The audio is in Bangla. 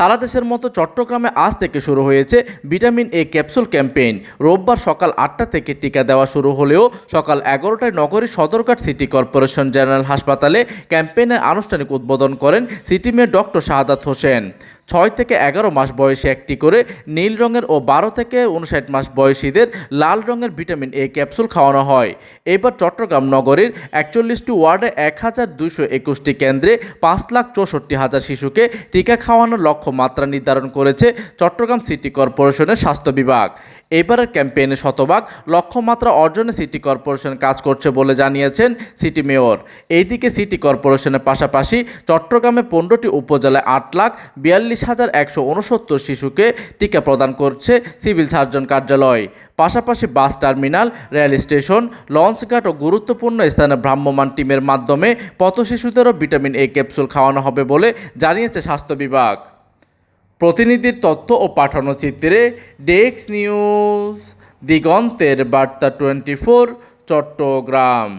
সারা দেশের মতো চট্টগ্রামে আজ থেকে শুরু হয়েছে ভিটামিন এ ক্যাপসুল ক্যাম্পেইন। রোববার সকাল ৮টা থেকে টিকা দেওয়া শুরু হলেও সকাল ১১টায় নগরীর সদরঘাট সিটি কর্পোরেশন জেনারেল হাসপাতালে ক্যাম্পেইনের আনুষ্ঠানিক উদ্বোধন করেন city mayor doctor Shahadat Hossain. ৬ থেকে ১১ মাস বয়সী একটি করে নীল রঙের ও ১২ থেকে ৫৯ মাস বয়সীদের লাল রঙের ভিটামিন এ ক্যাপসুল খাওয়ানো হয়। এবার চট্টগ্রাম নগরীর ৪১টি ওয়ার্ডে ১,২২১টি কেন্দ্রে ৫,৬৪,০০০ শিশুকে টিকা খাওয়ানোর লক্ষ্যমাত্রা নির্ধারণ করেছে চট্টগ্রাম সিটি কর্পোরেশনের স্বাস্থ্য বিভাগ। এবারের ক্যাম্পেইনে শতভাগ লক্ষ্যমাত্রা অর্জনে সিটি কর্পোরেশন কাজ করছে বলে জানিয়েছেন সিটি মেয়র। এইদিকে সিটি কর্পোরেশনের পাশাপাশি চট্টগ্রামে ১৫টি উপজেলায় ৮,৪২,১৬৯ শিশুকে টিকা প্রদান করছে সিভিল সার্জন কার্যালয়। পাশাপাশি বাস টার্মিনাল, রেল স্টেশন, লঞ্চঘাট ও গুরুত্বপূর্ণ স্থানে ভ্রাম্যমাণ টিমের মাধ্যমে পথ শিশুদেরও ভিটামিন এ ক্যাপসুল খাওয়ানো হবে বলে জানিয়েছে স্বাস্থ্য বিভাগ। প্রতিনিধির তথ্য ও পাঠানো চিত্রে ডেস্ক নিউজ, দিগন্তের বার্তা 24, চট্টগ্রাম।